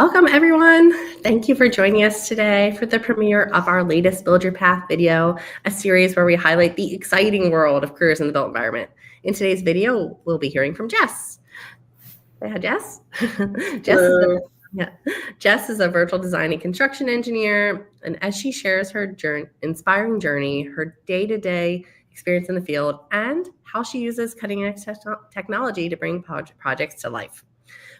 Welcome, everyone. Thank you for joining us today for the premiere of our latest Build Your Path video, a series where we highlight the exciting world of careers in the built environment. In today's video, we'll be hearing from Jess. Say hi, Jess. Jess is a virtual design and construction engineer, and as she shares her inspiring journey, her day-to-day experience in the field, and how she uses cutting-edge technology to bring projects to life.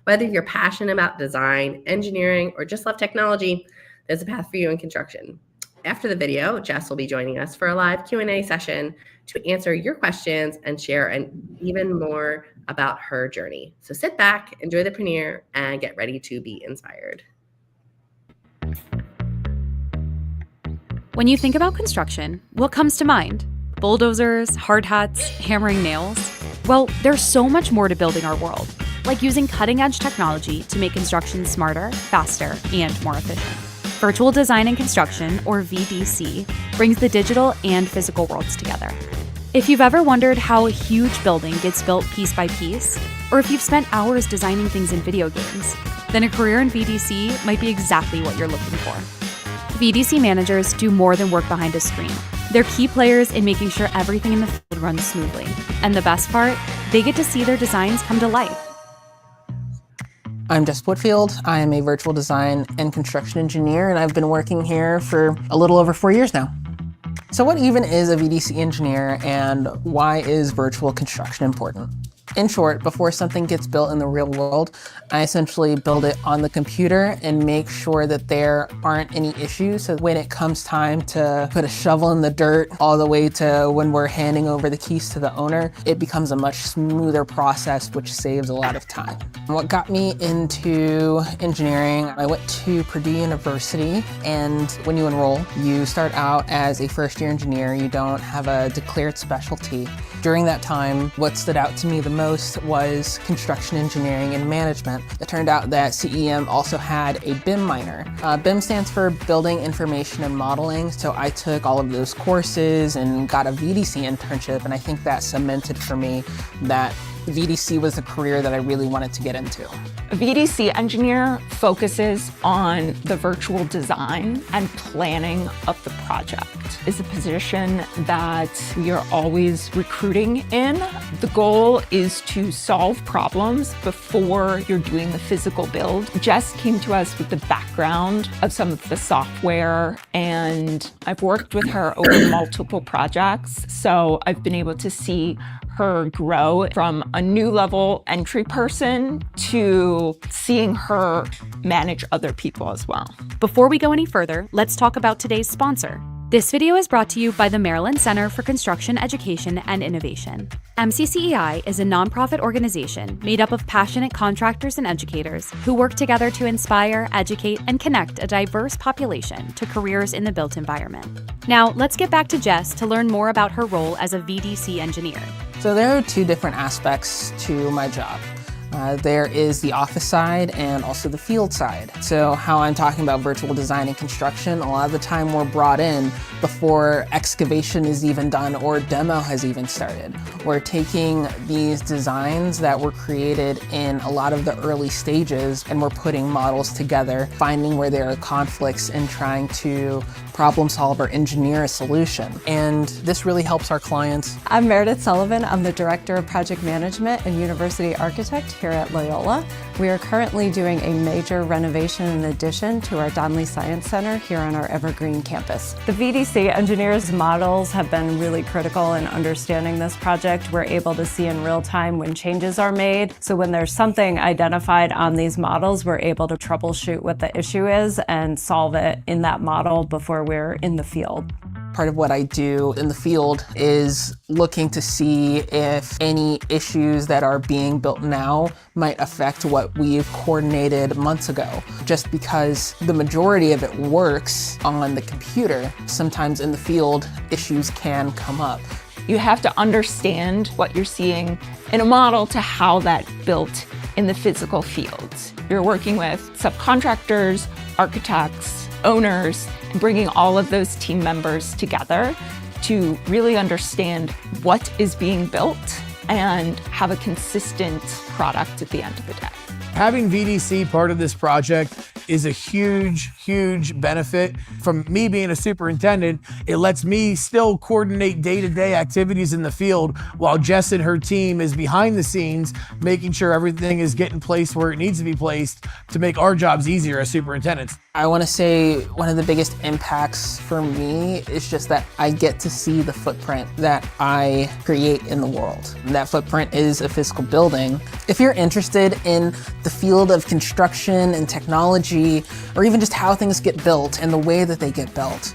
Whether you're passionate about design, engineering, or just love technology, there's a path for you in construction. After the video, Jess will be joining us for a live Q&A session to answer your questions and share even more about her journey. So sit back, enjoy the premiere, and get ready to be inspired. When you think about construction, what comes to mind? Bulldozers, hard hats, hammering nails? Well, there's so much more to building our world, like using cutting-edge technology to make construction smarter, faster, and more efficient. Virtual Design and Construction, or VDC, brings the digital and physical worlds together. If you've ever wondered how a huge building gets built piece by piece, or if you've spent hours designing things in video games, then a career in VDC might be exactly what you're looking for. VDC managers do more than work behind a screen. They're key players in making sure everything in the field runs smoothly. And the best part, they get to see their designs come to life. I'm Jess Whitfield. I am a virtual design and construction engineer, and I've been working here for a little over 4 years now. So what even is a VDC engineer, and why is virtual construction important? In short, before something gets built in the real world, I essentially build it on the computer and make sure that there aren't any issues. So when it comes time to put a shovel in the dirt, all the way to when we're handing over the keys to the owner, it becomes a much smoother process, which saves a lot of time. What got me into engineering, I went to Purdue University, and when you enroll, you start out as a first-year engineer. You don't have a declared specialty. During that time, what stood out to me the most was construction engineering and management. It turned out that CEM also had a BIM minor. BIM stands for Building Information and Modeling, so I took all of those courses and got a VDC internship, and I think that cemented for me that VDC was a career that I really wanted to get into. A VDC engineer focuses on the virtual design and planning of the project. It's a position that we are always recruiting in. The goal is to solve problems before you're doing the physical build. Jess came to us with the background of some of the software, and I've worked with her over multiple projects, so I've been able to see her grow from a new level entry person to seeing her manage other people as well. Before we go any further, let's talk about today's sponsor. This video is brought to you by the Maryland Center for Construction Education and Innovation. MCCEI is a nonprofit organization made up of passionate contractors and educators who work together to inspire, educate, and connect a diverse population to careers in the built environment. Now, let's get back to Jess to learn more about her role as a VDC engineer. So there are two different aspects to my job. There is the office side and also the field side. So how I'm talking about virtual design and construction, a lot of the time we're brought in before excavation is even done or demo has even started. We're taking these designs that were created in a lot of the early stages and we're putting models together, finding where there are conflicts and trying to problem solve or engineer a solution. And this really helps our clients. I'm Meredith Sullivan. I'm the Director of Project Management and University Architect here at Loyola. We are currently doing a major renovation and addition to our Donley Science Center here on our Evergreen campus. The VDC engineers' models have been really critical in understanding this project. We're able to see in real time when changes are made. So when there's something identified on these models, we're able to troubleshoot what the issue is and solve it in that model before we're in the field. Part of what I do in the field is looking to see if any issues that are being built now might affect what we've coordinated months ago. Just because the majority of it works on the computer, sometimes in the field, issues can come up. You have to understand what you're seeing in a model to how that built in the physical field. You're working with subcontractors, architects, owners, and bringing all of those team members together to really understand what is being built and have a consistent product at the end of the day. Having VDC part of this project is a huge benefit. From me being a superintendent, it lets me still coordinate day-to-day activities in the field while Jess and her team is behind the scenes, making sure everything is getting placed where it needs to be placed to make our jobs easier as superintendents. I want to say one of the biggest impacts for me is just that I get to see the footprint that I create in the world. And that footprint is a physical building. If you're interested in the field of construction and technology, or even just how things get built and the way that they get built,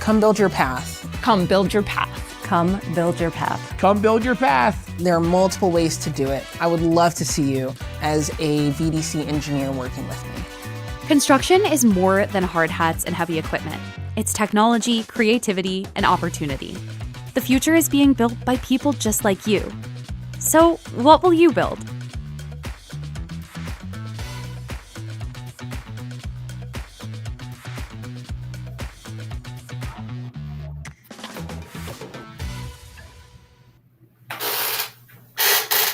come build your path. Come build your path. Come build your path. Come build your path. There are multiple ways to do it. I would love to see you as a VDC engineer working with me. Construction is more than hard hats and heavy equipment. It's technology, creativity, and opportunity. The future is being built by people just like you. So, what will you build?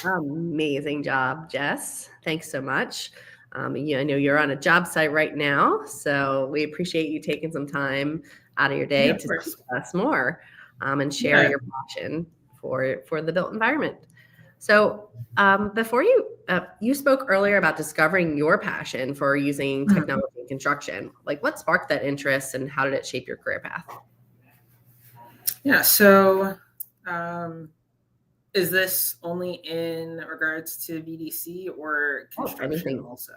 Amazing job, Jess. Thanks so much. I know you're on a job site right now, so we appreciate you taking some time out of your day to discuss more and share your passion for the built environment. So before you spoke earlier about discovering your passion for using technology in construction. Like, what sparked that interest and how did it shape your career path? Yeah, so is this only in regards to VDC or construction also?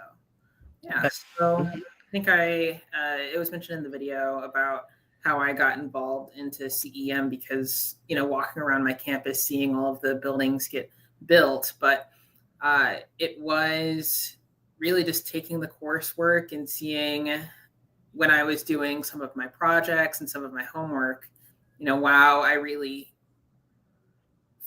Yeah, so I think it was mentioned in the video about how I got involved into CEM because, walking around my campus, seeing all of the buildings get built, but it was really just taking the coursework and seeing when I was doing some of my projects and some of my homework, wow, I really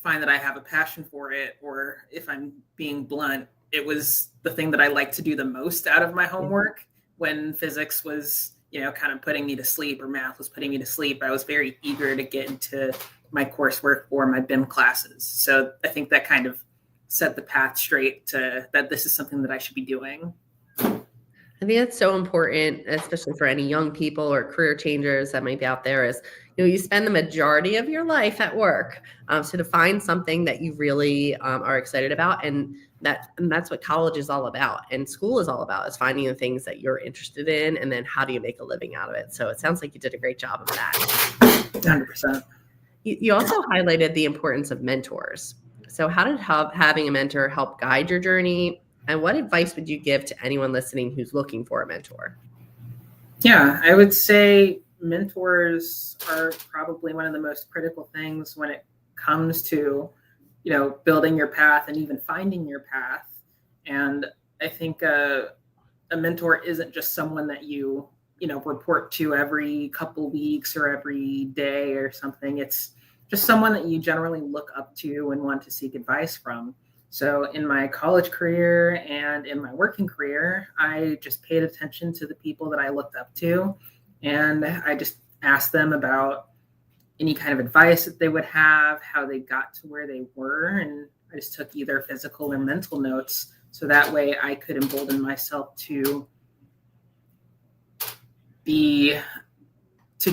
find that I have a passion for it, or if I'm being blunt, it was the thing that I like to do the most out of my homework. When physics was, kind of putting me to sleep, or math was putting me to sleep, I was very eager to get into my coursework or my BIM classes. So I think that kind of set the path straight to that this is something that I should be doing. I think that's so important, especially for any young people or career changers that might be out there, is, you spend the majority of your life at work. So to find something that you really are excited about, and that's what college is all about, and school is all about, is finding the things that you're interested in, and then how do you make a living out of it. So it sounds like you did a great job of that. 100%. You also highlighted the importance of mentors. So how did having a mentor help guide your journey? And what advice would you give to anyone listening who's looking for a mentor? Yeah, I would say mentors are probably one of the most critical things when it comes to, building your path and even finding your path. And I think a mentor isn't just someone that you report to every couple weeks or every day or something. It's just someone that you generally look up to and want to seek advice from. So in my college career and in my working career, I just paid attention to the people that I looked up to. And I just asked them about any kind of advice that they would have, how they got to where they were. And I just took either physical or mental notes. So that way I could embolden myself to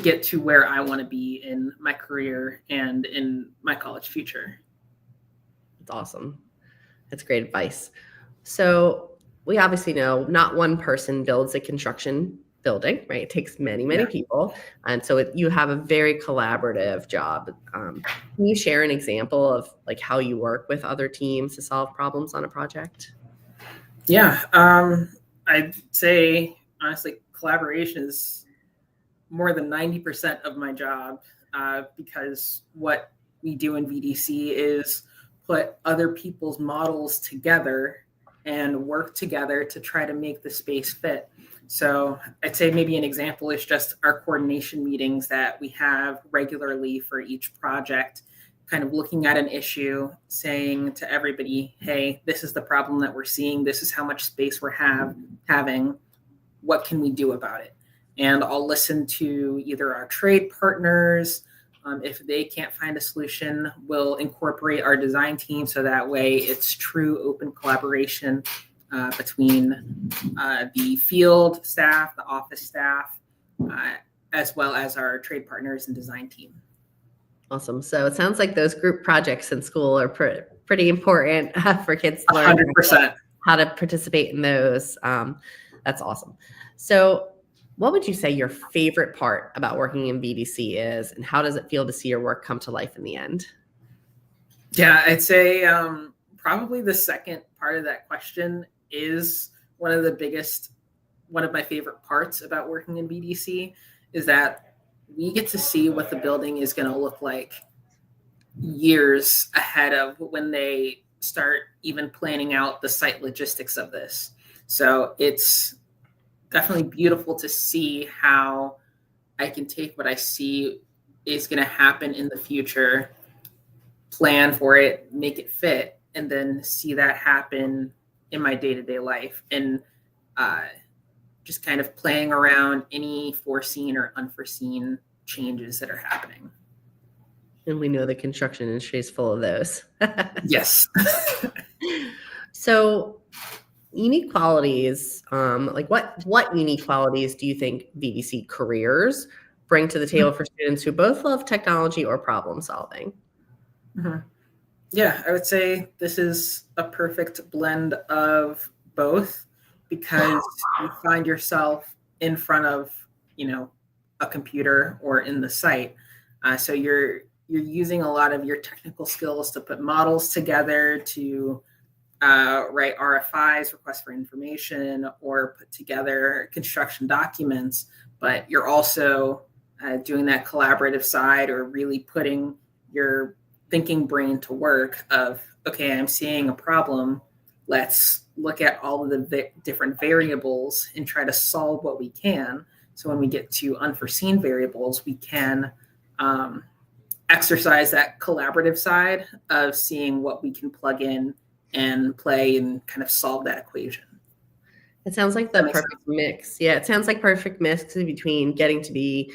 get to where I want to be in my career and in my college future. That's awesome. That's great advice. So we obviously know not one person builds a construction building, right? It takes many people. And so you have a very collaborative job. Can you share an example of like how you work with other teams to solve problems on a project? Yeah, I'd say, honestly, collaboration is more than 90% of my job because what we do in VDC is put other people's models together and work together to try to make the space fit. So I'd say maybe an example is just our coordination meetings that we have regularly for each project, kind of looking at an issue, saying to everybody, hey, this is the problem that we're seeing. This is how much space we're having. What can we do about it? And I'll listen to either our trade partners. If they can't find a solution, we'll incorporate our design team so that way it's true open collaboration between the field staff, the office staff, as well as our trade partners and design team. Awesome. So it sounds like those group projects in school are pretty important for kids to learn 100%. how to participate in those. That's awesome. So what would you say your favorite part about working in VDC is, and how does it feel to see your work come to life in the end? Yeah, I'd say probably the second part of that question is one of my favorite parts about working in VDC is that we get to see what the building is going to look like years ahead of when they start even planning out the site logistics of this. So it's definitely beautiful to see how I can take what I see is going to happen in the future, plan for it, make it fit, and then see that happen in my day-to-day life, and just kind of playing around any foreseen or unforeseen changes that are happening. And we know the construction industry is full of those. Yes. So unique qualities, like what unique qualities do you think VDC careers bring to the table for students who both love technology or problem solving? Mm-hmm. Yeah, I would say this is a perfect blend of both, because you find yourself in front of, a computer or in the site. So you're using a lot of your technical skills to put models together, to write RFIs, requests for information, or put together construction documents. But you're also doing that collaborative side, or really putting your thinking brain to work of, okay, I'm seeing a problem. Let's look at all of the different variables and try to solve what we can. So when we get to unforeseen variables, we can exercise that collaborative side of seeing what we can plug in and play and kind of solve that equation. It sounds like the perfect mix. Yeah, it sounds like perfect mix between getting to be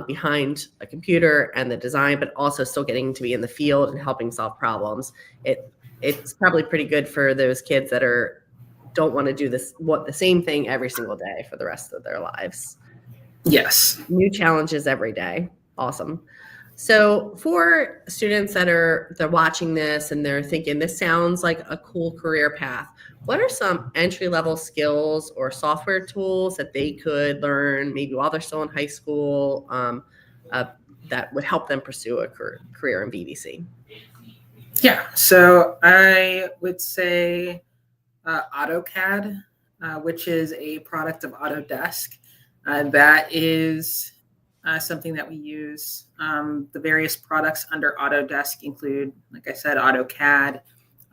behind a computer and the design, but also still getting to be in the field and helping solve problems. It's probably pretty good for those kids that don't want to do the same thing every single day for the rest of their lives. Yes. New challenges every day. Awesome. So for students they're watching this and they're thinking, this sounds like a cool career path, what are some entry-level skills or software tools that they could learn maybe while they're still in high school that would help them pursue a career in VDC? Yeah, so I would say AutoCAD, which is a product of Autodesk. That is something that we use. The various products under Autodesk include, like I said, AutoCAD,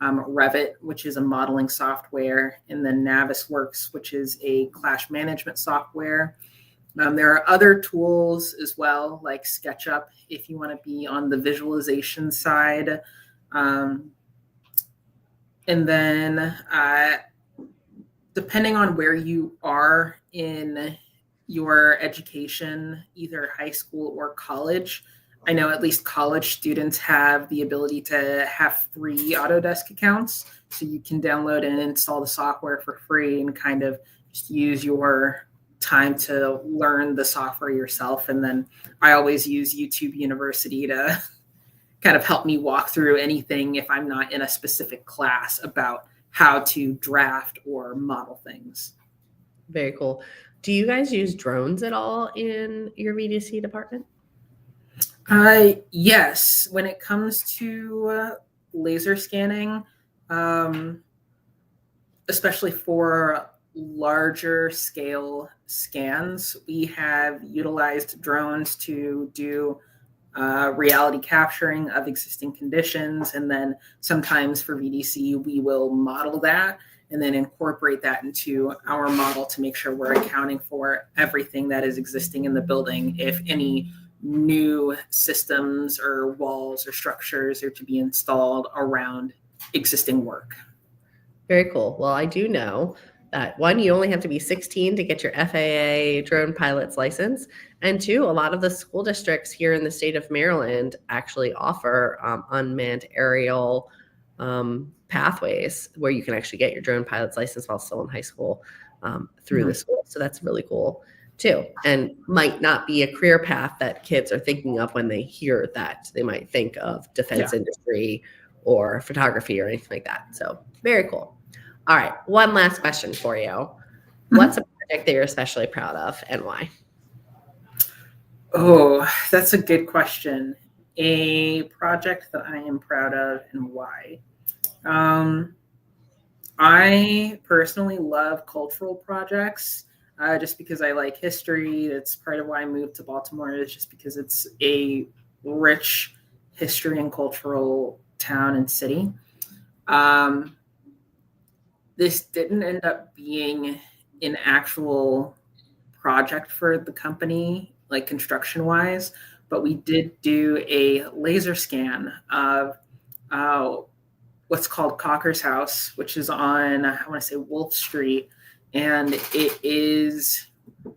Revit, which is a modeling software, and then Navisworks, which is a clash management software. There are other tools as well, like SketchUp, if you want to be on the visualization side. And then depending on where you are in your education, either high school or college, I know at least college students have the ability to have free Autodesk accounts. So you can download and install the software for free and kind of just use your time to learn the software yourself. And then I always use YouTube University to kind of help me walk through anything if I'm not in a specific class about how to draft or model things. Very cool. Do you guys use drones at all in your VDC department? Yes. When it comes to laser scanning, especially for larger scale scans, we have utilized drones to do reality capturing of existing conditions. And then sometimes for VDC, we will model that and then incorporate that into our model to make sure we're accounting for everything that is existing in the building. If any new systems or walls or structures are to be installed around existing work. Very cool. Well, I do know that one, you only have to be 16 to get your FAA drone pilot's license. And two, a lot of the school districts here in the state of Maryland actually offer unmanned aerial pathways where you can actually get your drone pilot's license while still in high school through the school. So that's really cool too, and might not be a career path that kids are thinking of when they hear that. They might think of defense industry or photography or anything like that. So very cool. All right, one last question for you. What's a project that you're especially proud of and why? Oh, that's a good question. A project that I am proud of and why. I personally love cultural projects just because I like history. That's part of why I moved to Baltimore, is just because it's a rich history and cultural town and city. This didn't end up being an actual project for the company, like construction wise, but we did do a laser scan of what's called Cocker's House, which is on, I want to say, Wolf Street. And it is a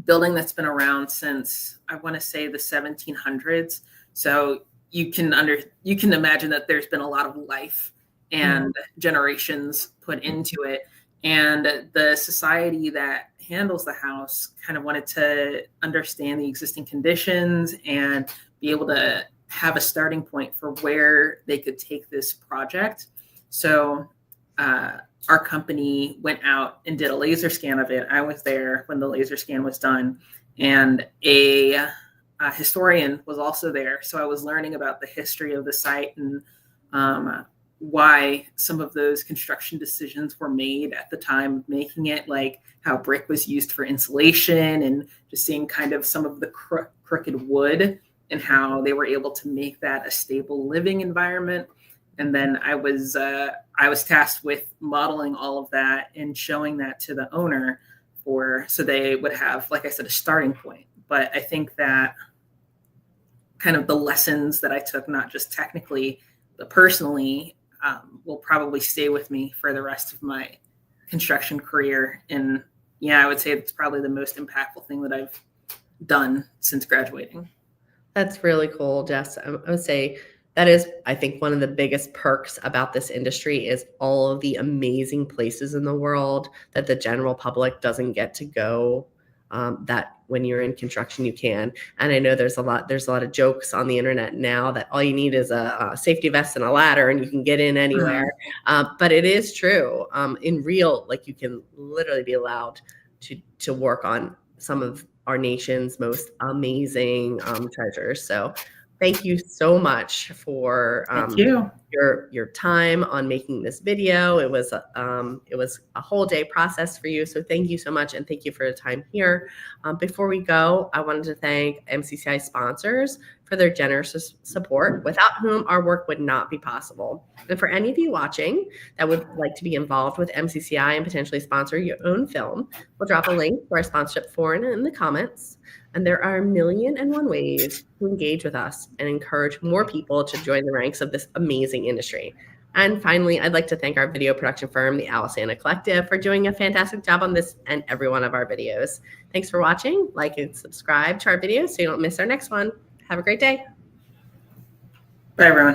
building that's been around since, I want to say, the 1700s. So you can imagine that there's been a lot of life and generations put into it. And the society that handles the house kind of wanted to understand the existing conditions and be able to have a starting point for where they could take this project. So our company went out and did a laser scan of it. I was there when the laser scan was done, and a historian was also there. So I was learning about the history of the site and why some of those construction decisions were made at the time of making it, like how brick was used for insulation, and just seeing kind of some of the crooked wood and how they were able to make that a stable living environment. And then I was tasked with modeling all of that and showing that to the owner so they would have, like I said, a starting point. But I think that kind of the lessons that I took, not just technically, but personally, will probably stay with me for the rest of my construction career. And yeah, I would say it's probably the most impactful thing that I've done since graduating. That's really cool, Jess. I would say that is, I think, one of the biggest perks about this industry is all of the amazing places in the world that the general public doesn't get to go, that when you're in construction you can. And I know there's a lot of jokes on the internet now that all you need is a safety vest and a ladder and you can get in anywhere. But it is true. In real, like, you can literally be allowed to work on some of our nation's most amazing treasures. So thank you so much for your time on making this video. It was a whole day process for you. So thank you so much. And thank you for your time here. Before we go, I wanted to thank MCCI sponsors for their generous support, without whom our work would not be possible. And for any of you watching that would like to be involved with MCCI and potentially sponsor your own film, we'll drop a link to our sponsorship form in the comments. And there are 1,000,001 ways to engage with us and encourage more people to join the ranks of this amazing industry. And finally, I'd like to thank our video production firm, the Alisana Collective, for doing a fantastic job on this and every one of our videos. Thanks for watching. Like and subscribe to our videos so you don't miss our next one. Have a great day. Bye, everyone.